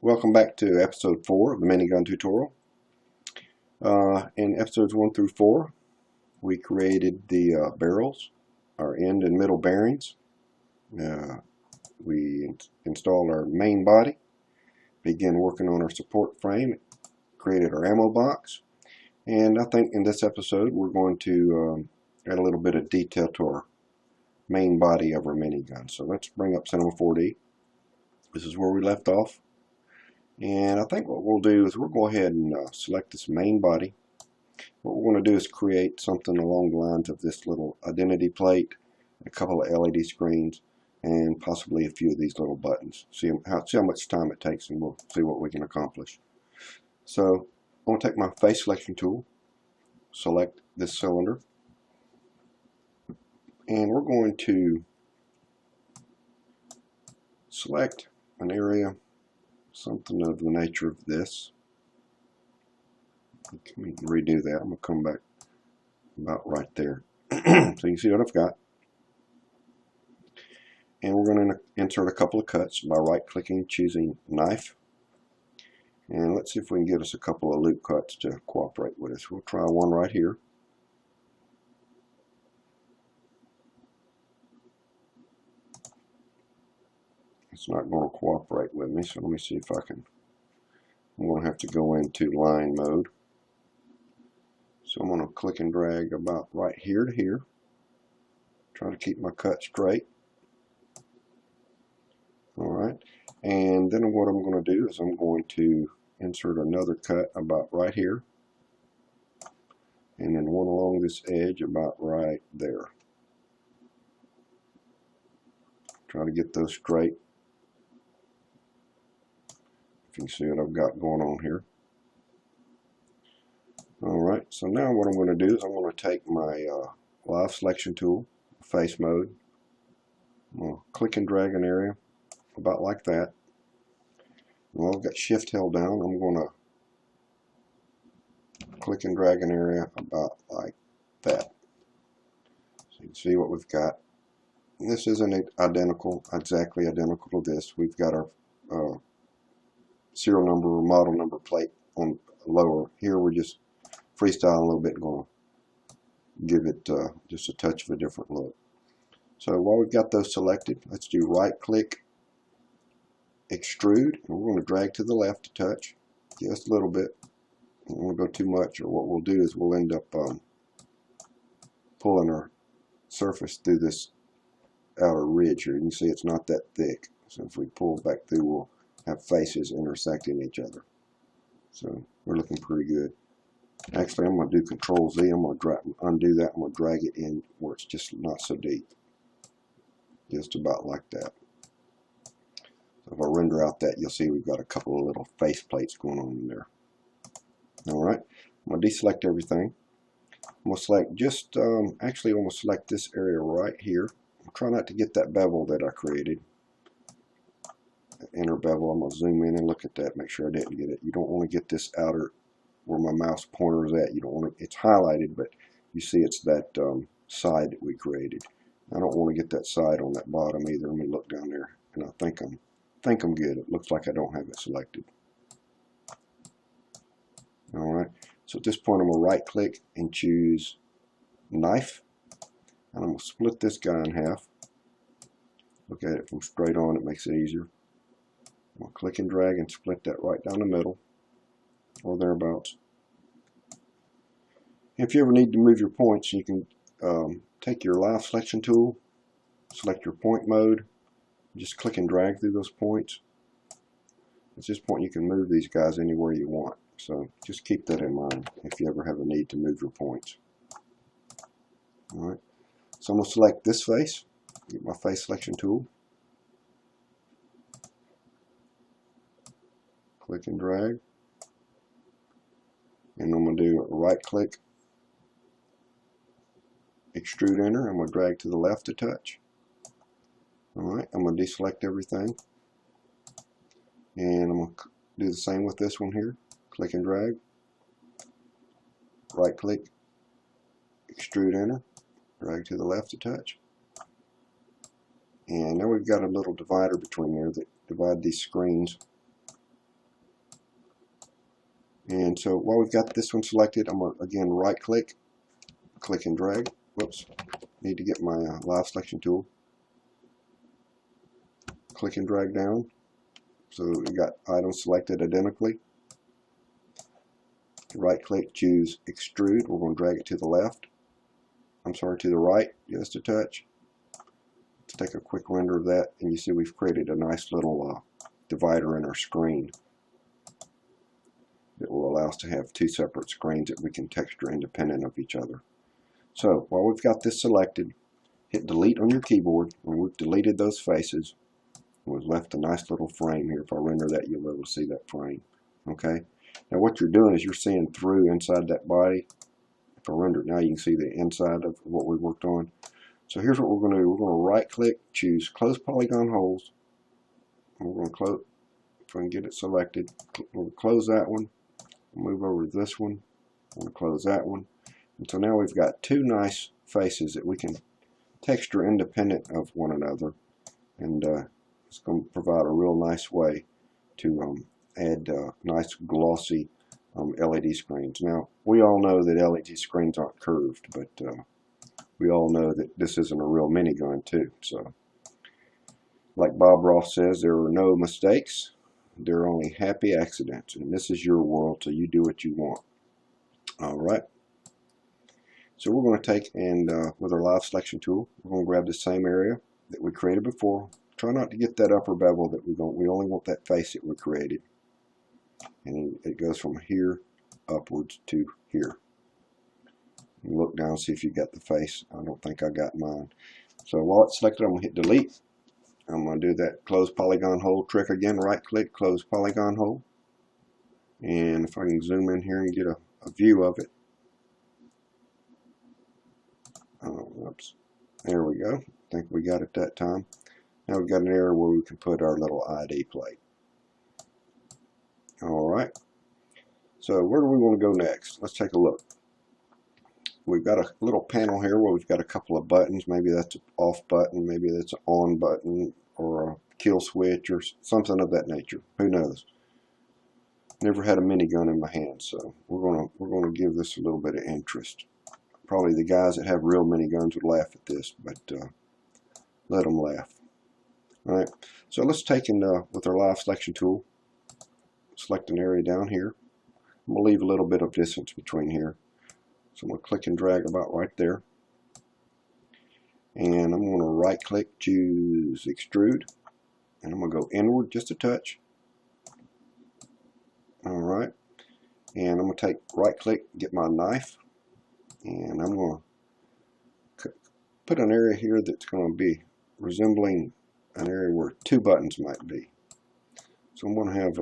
Welcome back to episode 4 of the Minigun tutorial. In episodes 1 through 4, we created the barrels, our end and middle bearings. We installed our main body, began working on our support frame, created our ammo box, and I think in this episode we're going to add a little bit of detail to our main body of our minigun. So let's bring up Cinema 4D. This is where we left off. And I think what we'll do is we'll go ahead and select this main body. What we're going to do is create something along the lines of this little identity plate, a couple of LED screens, and possibly a few of these little buttons. See how much time it takes, and we'll see what we can accomplish. So I'm going to take my face selection tool, select this cylinder, and we're going to select an area, something of the nature of this. Let me redo that. I'm going to come back about right there. So you can see what I've got. And we're going to insert a couple of cuts by right clicking, choosing knife. And let's see if we can get us a couple of loop cuts to cooperate with us. We'll try one right here. It's not going to cooperate with me, so let me see if I can. I'm going to have to go into line mode. So I'm going to click and drag about right here to here. Try to keep my cut straight. Alright, and then what I'm going to do is I'm going to insert another cut about right here. And then one along this edge about right there. Try to get those straight. If you can see what I've got going on here. Alright, so now what I'm going to do is I'm going to take my live selection tool, face mode. I'm going to click and drag an area about like that. Well, I've got shift held down. I'm going to click and drag an area about like that. So you can see what we've got. And this isn't exactly identical to this. We've got our serial number or model number plate on lower. Here we're just freestyling a little bit, going to give it just a touch of a different look. So while we've got those selected, let's do right click, extrude, and we're going to drag to the left a touch, just a little bit. We don't want to go too much, or what we'll do is we'll end up pulling our surface through this outer ridge here. You can see it's not that thick, so if we pull back through, we'll have faces intersecting each other. So we're looking pretty good. Actually, I'm going to do Control Z. I'm going to undo that. I'm going to drag it in where it's just not so deep. Just about like that. So if I render out that, you'll see we've got a couple of little face plates going on in there. Alright, I'm going to deselect everything. I'm going to select just, actually I'm going to select this area right here. I'll try not to get that bevel that I created. Inner bevel. I'm going to zoom in and look at that, make sure I didn't get it. You don't want to get this outer where my mouse pointer is at. You don't want to, it's highlighted, but you see it's that side that we created. I don't want to get that side on that bottom either. Let me look down there, and I think I'm good. It looks like I don't have it selected. Alright, so at this point I'm going to right click and choose knife, and I'm going to split this guy in half. Look at it from straight on, it makes it easier. I'm going to click and drag and split that right down the middle, or thereabouts. If you ever need to move your points, you can take your live selection tool, select your point mode, just click and drag through those points. At this point you can move these guys anywhere you want, so just keep that in mind if you ever have a need to move your points. Alright, so I'm going to select this face, get my face selection tool, click and drag, and I'm going to do a right click, extrude enter. I'm going to drag to the left a touch. Alright, I'm going to deselect everything, and I'm going to do the same with this one here. Click and drag, right click, extrude enter, drag to the left a touch, and now we've got a little divider between there that divide these screens And so while we've got this one selected, I'm going to again right click, click and drag. Whoops, need to get my live selection tool. Click and drag down. So we got items selected identically. Right click, choose extrude. We're going to drag it to the left. I'm sorry, to the right, just a touch. Let's take a quick render of that, and you see we've created a nice little divider in our screen that will allow us to have two separate screens that we can texture independent of each other. So while we've got this selected, hit delete on your keyboard. When we've deleted those faces, we've left a nice little frame here. If I render that, you'll be able to see that frame. Okay. Now what you're doing is you're seeing through inside that body. If I render it now, you can see the inside of what we worked on. So here's what we're going to do. We're going to right click, choose close polygon holes. We're going to close, if I can get it selected, we'll close that one. Move over to this one. I'm going to close that one. And so now we've got two nice faces that we can texture independent of one another. And it's going to provide a real nice way to add nice glossy LED screens. Now, we all know that LED screens aren't curved, but we all know that this isn't a real minigun too. So, like Bob Ross says, there are no mistakes. There are only happy accidents, and this is your world, so you do what you want. All right. So we're going to take and with our live selection tool, we're going to grab the same area that we created before. Try not to get that upper bevel that we don't. We only want that face that we created, and it goes from here upwards to here. You look down, see if you got the face. I don't think I got mine. So while it's selected, I'm going to hit delete. I'm going to do that close polygon hole trick again. Right click, close polygon hole. And if I can zoom in here and get a view of it. Oh, oops. There we go. I think we got it that time. Now we've got an area where we can put our little ID plate. Alright. So where do we want to go next? Let's take a look. We've got a little panel here where we've got a couple of buttons. Maybe that's an off button, maybe that's an on button, or a kill switch, or something of that nature. Who knows? Never had a minigun in my hand, so we're gonna give this a little bit of interest. Probably the guys that have real miniguns would laugh at this, but let them laugh. All right. So let's take and with our live selection tool, select an area down here. I'm gonna leave a little bit of distance between here. So I'm going to click and drag about right there. And I'm going to right click, choose extrude. And I'm going to go inward just a touch. Alright. And I'm going to take right click, get my knife. And I'm going to put an area here that's going to be resembling an area where two buttons might be. So I'm going to have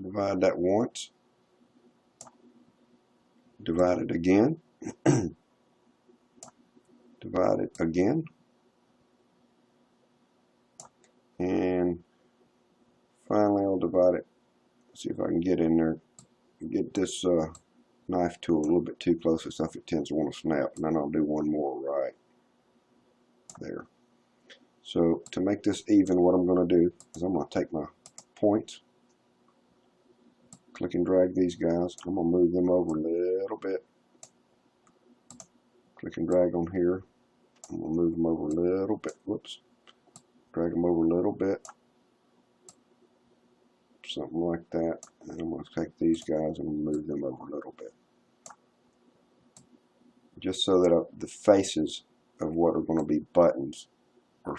divide that once. Divide it again, divide it again, and finally I'll divide it. See if I can get in there, get this knife tool a little bit too close to stuff, it tends to want to snap, and then I'll do one more right there. So to make this even, what I'm going to do is I'm going to take my points, click and drag these guys. I'm going to move them over a little bit. Click and drag on here. I'm going to move them over a little bit. Whoops. Drag them over a little bit. Something like that. And I'm going to take these guys and move them over a little bit. Just so that the faces of what are going to be buttons are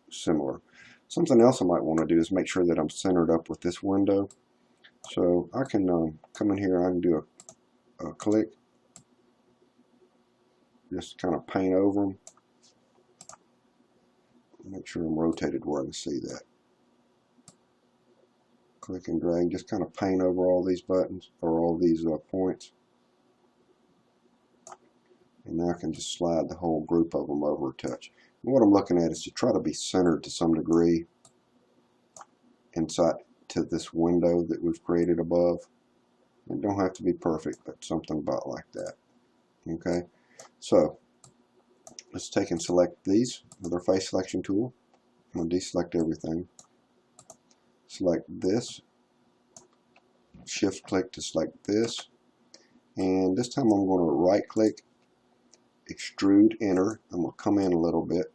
similar. Something else I might want to do is make sure that I'm centered up with this window. So I can come in here, I can do a click, just kind of paint over them. Make sure I'm rotated where I can see that. Click and drag, just kind of paint over all these buttons, or all these points. And now I can just slide the whole group of them over a touch. And what I'm looking at is to try to be centered to some degree inside to this window that we've created above. It don't have to be perfect, but something about like that. Okay, so let's take and select these with our face selection tool. I'm going to deselect everything. Select this. shift click to select this, and this time I'm going to right click, extrude, enter. I'm going to come in a little bit,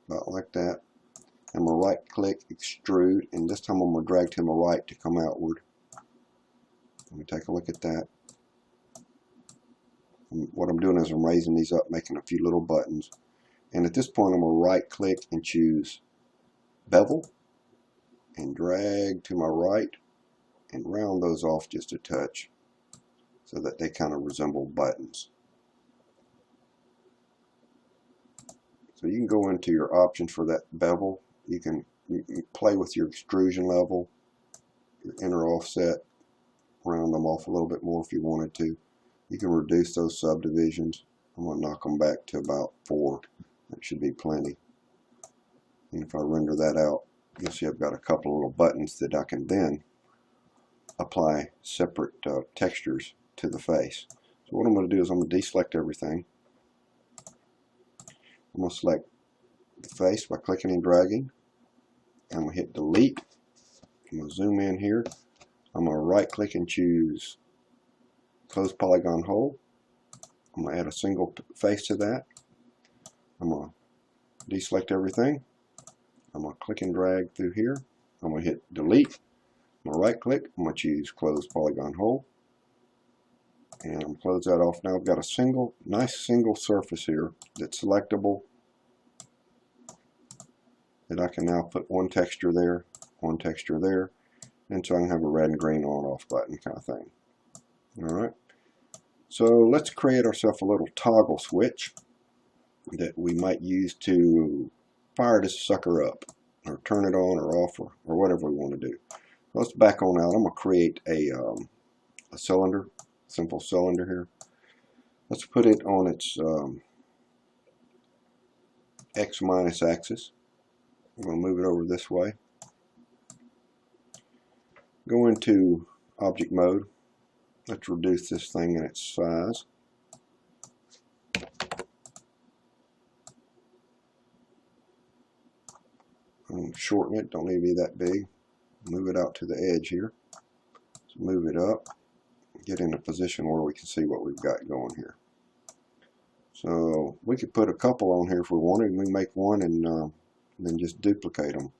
about like that. I'm going to right click, extrude, and this time I'm going to drag to my right to come outward. Let me take a look at that. And what I'm doing is I'm raising these up, making a few little buttons. And at this point I'm going to right click and choose bevel and drag to my right and round those off just a touch so that they kind of resemble buttons. So you can go into your options for that bevel. You can play with your extrusion level, your inner offset, round them off a little bit more if you wanted to. You can reduce those subdivisions. I'm going to knock them back to about 4. That should be plenty. And if I render that out, you'll see I've got a couple of little buttons that I can then apply separate textures to the face. So what I'm going to do is I'm going to deselect everything. I'm going to select the face by clicking and dragging. I'm going to hit delete. I'm going to zoom in here. I'm going to right click and choose close polygon hole. I'm going to add a single face to that. I'm going to deselect everything. I'm going to click and drag through here. I'm going to hit delete. I'm going to right click. I'm going to choose close polygon hole. And I'm going to close that off. Now I've got a nice single surface here that's selectable, that I can now put one texture there, and so I can have a red and green on-off button kind of thing. Alright, so let's create ourselves a little toggle switch that we might use to fire this sucker up, or turn it on or off, or whatever we want to do. Let's back on out. I'm going to create a cylinder, simple cylinder here. Let's put it on its X minus axis. I'm going to move it over this way. Go into object mode. Let's reduce this thing in its size. Shorten it, don't need to be that big. Move it out to the edge here. So move it up. Get in a position where we can see what we've got going here. So we could put a couple on here if we wanted. We make one and then just duplicate them.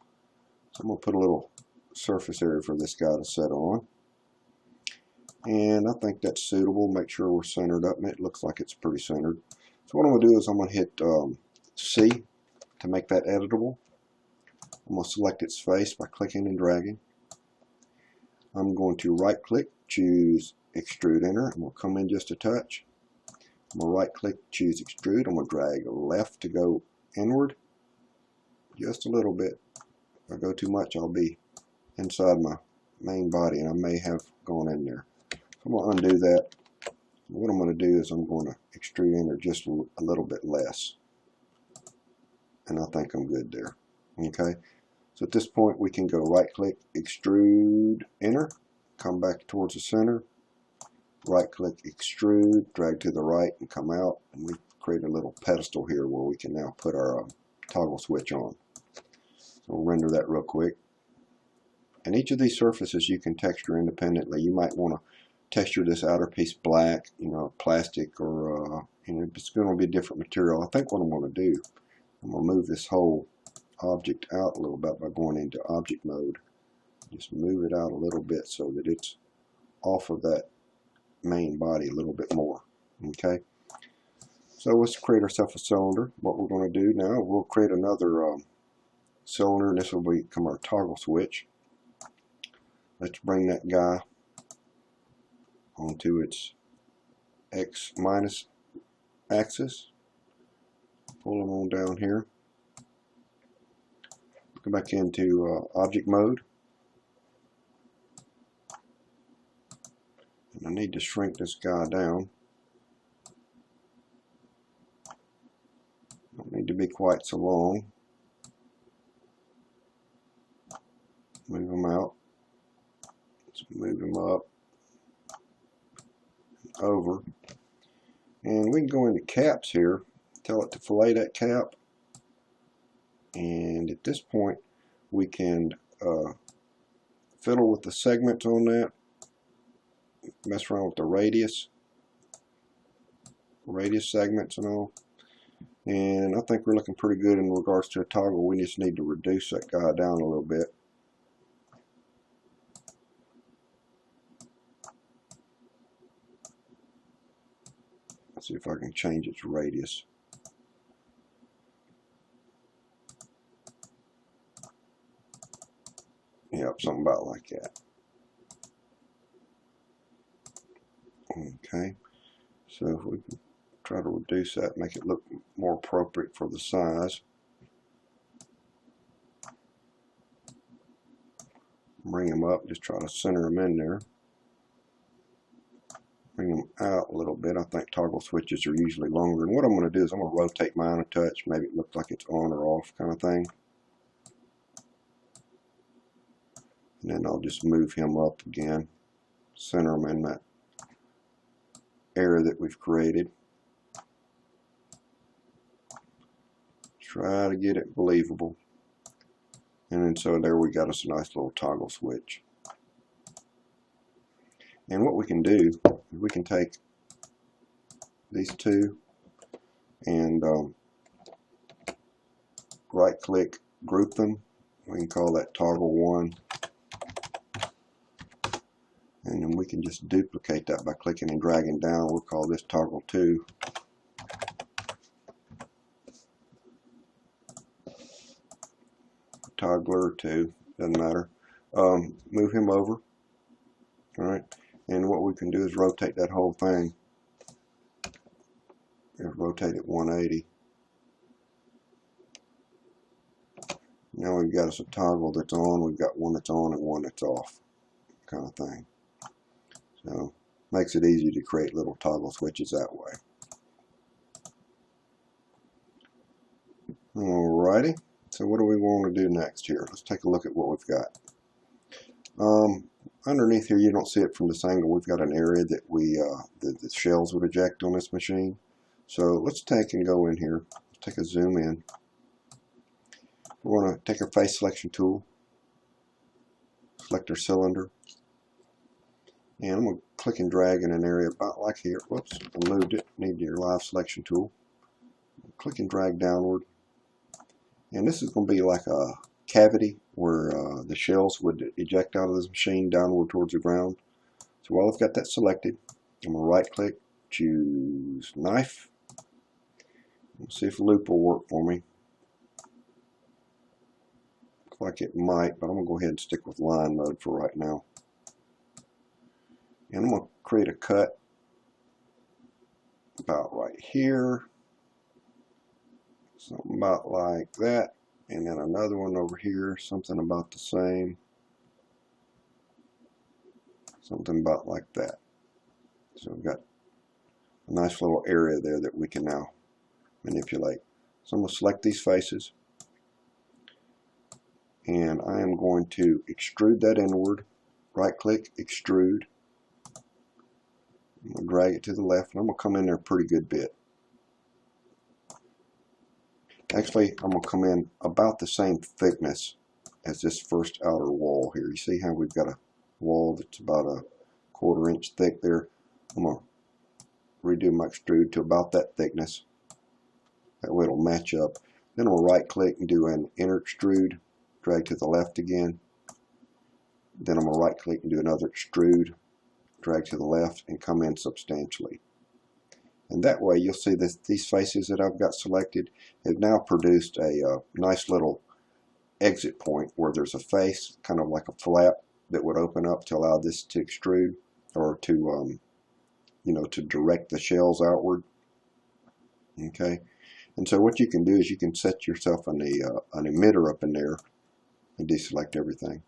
So I'm going to put a little surface area for this guy to set on. And I think that's suitable. Make sure we're centered up, and it looks like it's pretty centered. So what I'm going to do is I'm going to hit C to make that editable. I'm going to select its face by clicking and dragging. I'm going to right click, choose extrude, enter. I'm going to come in just a touch. I'm going to right click, choose extrude. I'm going to drag left to go inward just a little bit. If I go too much, I'll be inside my main body, and I may have gone in there. So I'm going to undo that. What I'm going to do is I'm going to extrude enter just a little bit less, and I think I'm good there. Okay, so at this point we can go right click, extrude, enter, come back towards the center, right click, extrude, drag to the right and come out, and we create a little pedestal here where we can now put our toggle switch on. So we'll render that real quick. And each of these surfaces you can texture independently. You might want to texture this outer piece black, plastic, or it's going to be a different material. I think what I'm going to do, I'm going to move this whole object out a little bit by going into object mode. Just move it out a little bit so that it's off of that main body a little bit more. Okay, so let's create ourselves a cylinder. What we're going to do now, we'll create another cylinder, and this will become our toggle switch. Let's bring that guy onto its X minus axis. Pull him on down here. Go back into object mode. And I need to shrink this guy down. Don't need to be quite so long. Move him out. Let's move him up, over, and we can go into caps here, tell it to fillet that cap, and at this point we can fiddle with the segments on that. mess around with the radius segments and all. And I think we're looking pretty good in regards to a toggle. We just need to reduce that guy down a little bit. Let's see if I can change its radius. Yep, something about like that. Okay, so if we can try to reduce that, make it look more appropriate for the size. Bring them up, just try to center them in there. Bring them out a little bit. I think toggle switches are usually longer. And what I'm going to do is I'm going to rotate mine a touch, make it look like it's on or off kind of thing. And then I'll just move him up again, center him in that area that we've created. Try to get it believable. And then so there we got us a nice little toggle switch. And what we can do, we can take these two and right click, group them. We can call that toggle 1. And then we can just duplicate that by clicking and dragging down. We'll call this toggle 2. Toggler 2, doesn't matter. Move him over. Alright, and what we can do is rotate that whole thing. Rotate it 180. Now we've got us a toggle that's on, we've got one that's on and one that's off, kind of thing. So, makes it easy to create little toggle switches that way. Alrighty, so what do we want to do next here? Let's take a look at what we've got. Underneath here, you don't see it from this angle. We've got an area that the shells would eject on this machine. So let's take and go in here. Take a zoom in. We're going to take our face selection tool, select our cylinder, and I'm going to click and drag in an area about like here. Whoops, I moved it. Need your live selection tool. Click and drag downward, and this is going to be like a cavity where the shells would eject out of this machine downward towards the ground. So while I've got that selected, I'm going to right click, choose knife. Let's see if loop will work for me. Looks like it might, but I'm going to go ahead and stick with line mode for right now. And I'm going to create a cut about right here. Something about like that. And then another one over here, something about the same. Something about like that. So we've got a nice little area there that we can now manipulate. So I'm going to select these faces. And I am going to extrude that inward. Right click, extrude. I'm going to drag it to the left, and I'm going to come in there a pretty good bit. Actually, I'm going to come in about the same thickness as this first outer wall here. You see how we've got a wall that's about a 1/4 inch thick there? I'm going to redo my extrude to about that thickness. That way it'll match up. Then I'm going to right click and do an inner extrude, drag to the left again. Then I'm going to right click and do another extrude, drag to the left, and come in substantially. And that way you'll see that these faces that I've got selected have now produced a nice little exit point where there's a face, kind of like a flap, that would open up to allow this to extrude, or to to direct the shells outward. Okay, and so what you can do is you can set yourself an emitter up in there and deselect everything.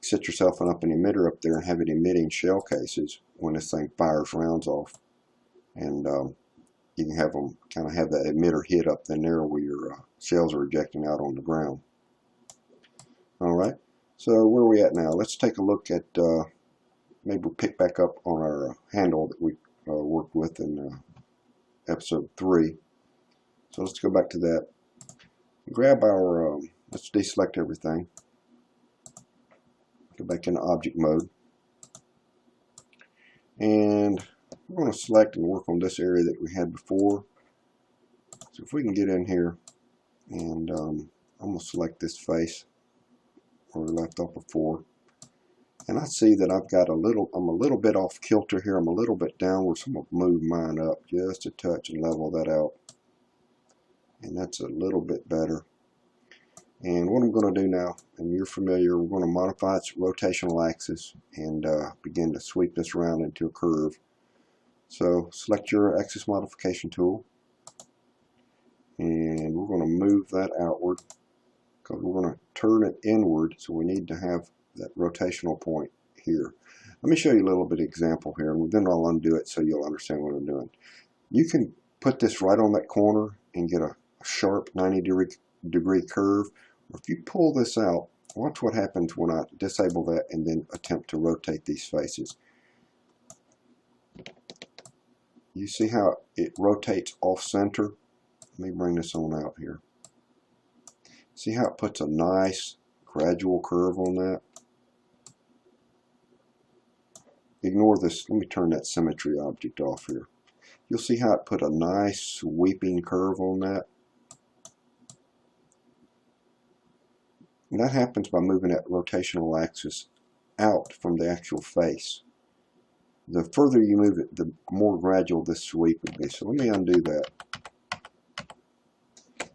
Set yourself up an emitter up there and have it emitting shell cases when this thing fires rounds off. And you can have them kind of have that emitter hit up in there where your shells are ejecting out on the ground. Alright, so where are we at now? Let's take a look at, maybe we'll pick back up on our handle that we worked with in episode 3. So let's go back to that. Grab our, let's deselect everything. Go back into object mode. And we're going to select and work on this area that we had before. So if we can get in here, and I'm going to select this face where we left off before. And I see that I'm a little bit off kilter here. I'm a little bit downward, so I'm going to move mine up just a touch and level that out. And that's a little bit better. And what I'm going to do now, and you're familiar, we're going to modify its rotational axis and begin to sweep this around into a curve. So select your axis modification tool, and we're going to move that outward because we're going to turn it inward, so we need to have that rotational point here. Let me show you a little bit of example here, and then I'll undo it so you'll understand what I'm doing. You can put this right on that corner and get a sharp 90-degree curve. If you pull this out, watch what happens when I disable that and then attempt to rotate these faces. You see how it rotates off center? Let me bring this on out here. See how it puts a nice gradual curve on that? Ignore this. Let me turn that symmetry object off here. You'll see how it put a nice sweeping curve on that. And that happens by moving that rotational axis out from the actual face. The further you move it, the more gradual this sweep would be. So let me undo that.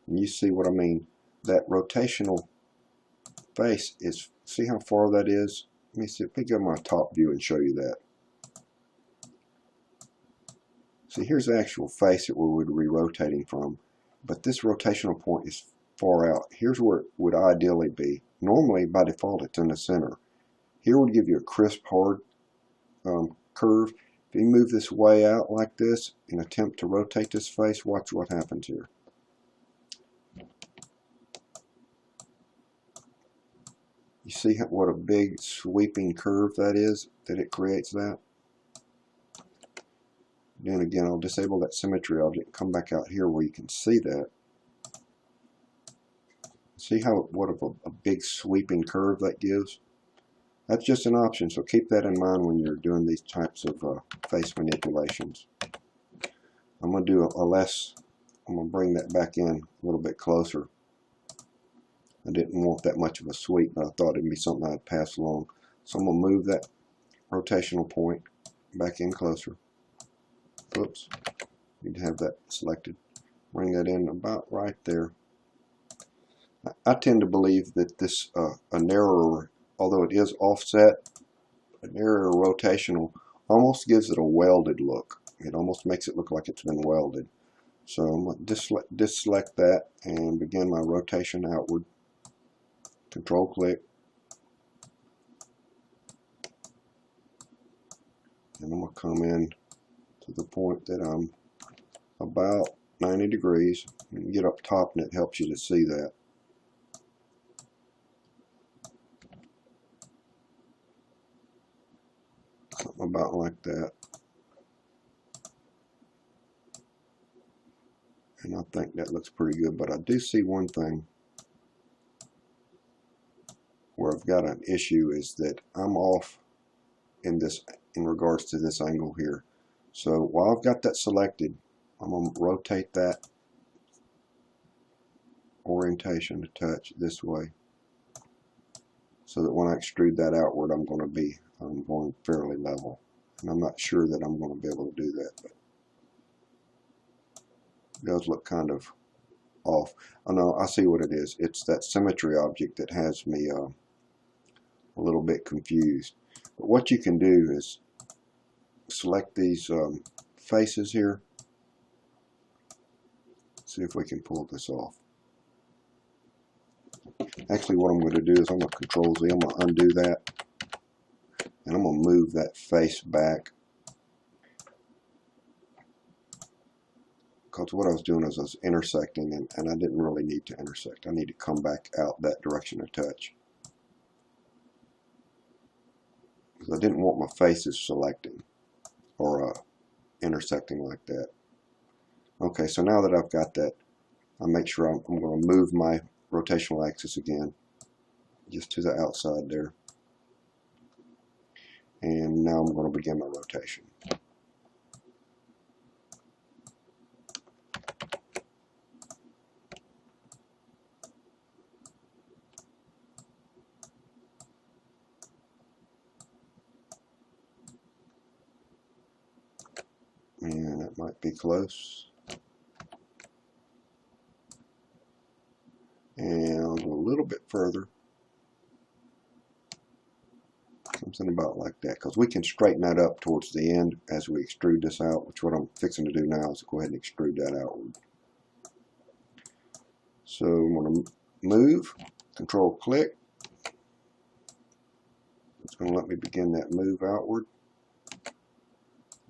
And you see what I mean? That rotational face is, see how far that is? Let me see, let me go to my top view and show you that. See, here's the actual face that we would be rotating from. But this rotational point is far out. Here's where it would ideally be. Normally, by default, it's in the center. Here would give you a crisp, hard curve. If you move this way out like this and attempt to rotate this face, watch what happens here. You see what a big sweeping curve that is, that it creates that? Then again, I'll disable that symmetry object and come back out here where you can see that. See how what a big sweeping curve that gives? That's just an option, so keep that in mind when you're doing these types of face manipulations. I'm going to do I'm going to bring that back in a little bit closer. I didn't want that much of a sweep, but I thought it'd be something I'd pass along. So I'm going to move that rotational point back in closer. Oops, need to have that selected. Bring that in about right there. I tend to believe that this a narrower, although it is offset, a narrower rotational almost gives it a welded look. It almost makes it look like it's been welded. So I'm going to deselect that and begin my rotation outward. Control click. And I'm going to come in to the point that I'm about 90 degrees. You can get up top and it helps you to see that. Something about like that. And I think that looks pretty good, but I do see one thing where I've got an issue is that I'm off in regards to this angle here. So while I've got that selected, I'm going to rotate that orientation to touch this way, so that when I extrude that outward, I'm going fairly level. And I'm not sure that I'm going to be able to do that, but it does look kind of off. I know, I see what it is. It's that symmetry object that has me a little bit confused. But what you can do is select these faces here. See if we can pull this off. Actually, what I'm going to do is I'm going to Control Z. I'm going to undo that, and I'm going to move that face back. Because what I was doing is I was intersecting, and I didn't really need to intersect. I need to come back out that direction a touch. Because I didn't want my faces selecting or intersecting like that. Okay, so now that I've got that, I'll make sure I'm going to move my rotational axis again, just to the outside there. And now I'm going to begin my rotation. And that might be close. And I'll go a little bit further. Something about like that, because we can straighten that up towards the end as we extrude this out, which what I'm fixing to do now is go ahead and extrude that outward. So I'm going to move, control click. It's going to let me begin that move outward.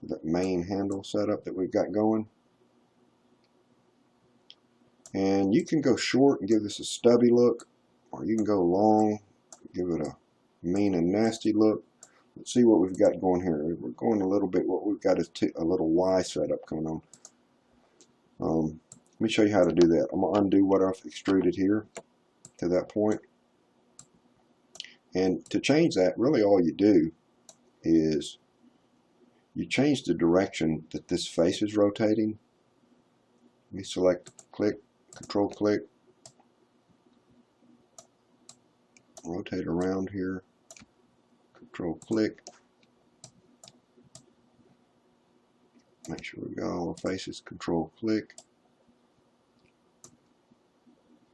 That main handle setup that we've got going. And you can go short and give this a stubby look, or you can go long, give it a mean and nasty look. Let's see what we've got going here. We're going a little bit, what we've got is a little Y setup coming on. Let me show you how to do that. I'm going to undo what I've extruded here to that point. And to change that, really all you do is you change the direction that this face is rotating. Let me select, click, control click, rotate around here, control click, make sure we've got all our faces, control click.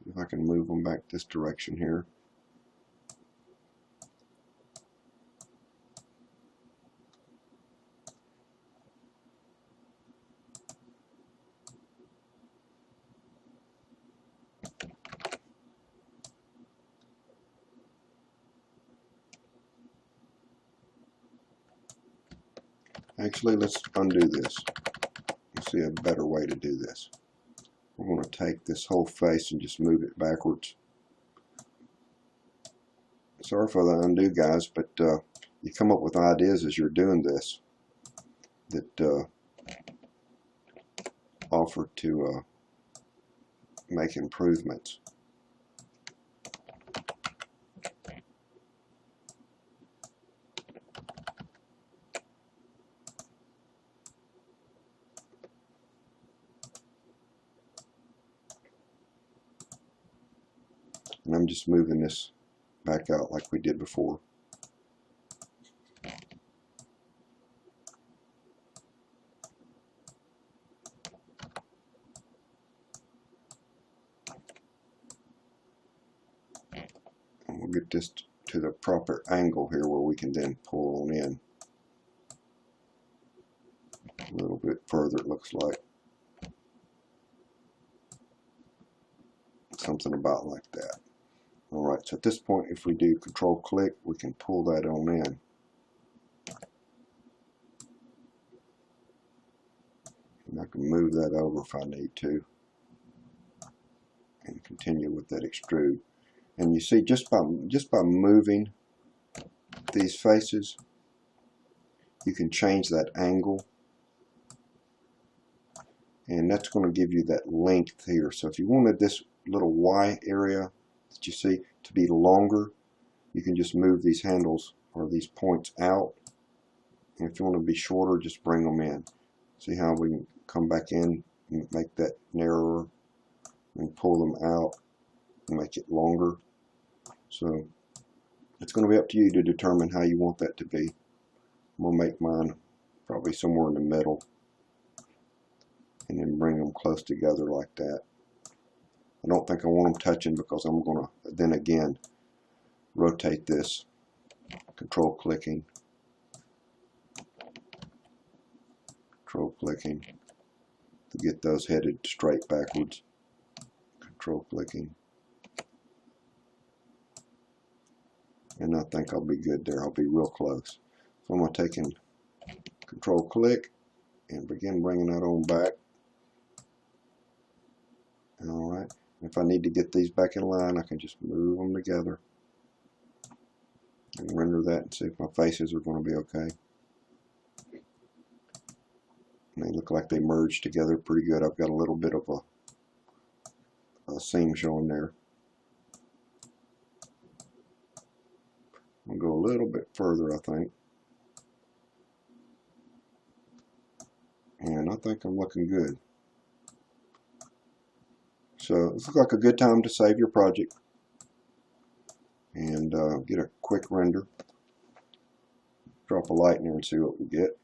If I can move them back this direction here. Actually, let's undo this. Let's see a better way to do this. We're going to take this whole face and just move it backwards. Sorry for the undo, guys, but you come up with ideas as you're doing this that offer to make improvements. And I'm just moving this back out like we did before. And we'll get this to the proper angle here where we can then pull on in a little bit further, it looks like. Something about like that. Alright, so at this point, if we do control click, we can pull that on in. And I can move that over if I need to. And continue with that extrude. And you see, just by moving these faces, you can change that angle. And that's going to give you that length here. So if you wanted this little Y area that you see to be longer, you can just move these handles or these points out. And if you want to be shorter, just bring them in. See how we can come back in and make that narrower and pull them out and make it longer. So it's going to be up to you to determine how you want that to be. I'm going to make mine probably somewhere in the middle and then bring them close together like that. I don't think I want them touching because I'm going to then again rotate this, control clicking to get those headed straight backwards, control clicking, and I think I'll be good there. I'll be real close. So I'm going to take and control click and begin bringing that on back. Alright, if I need to get these back in line, I can just move them together and render that and see if my faces are going to be okay. And they look like they merge together pretty good. I've got a little bit of a seam showing there. I'll go a little bit further, I think. and I think I'm looking good. So this looks like a good time to save your project and get a quick render. Drop a light in there and see what we get.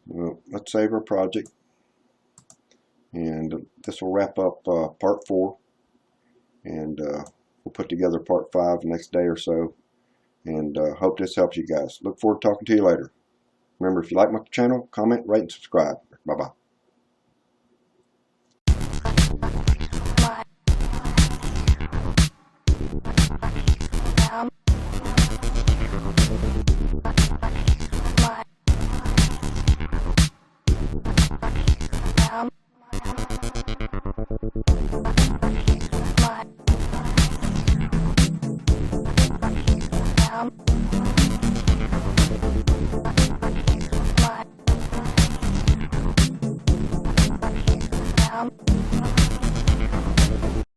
Well, let's save our project, and this will wrap up part 4, and we'll put together part 5 next day or so, and hope this helps you guys. Look forward to talking to you later. Remember, if you like my channel, comment, rate, and subscribe. Bye-bye.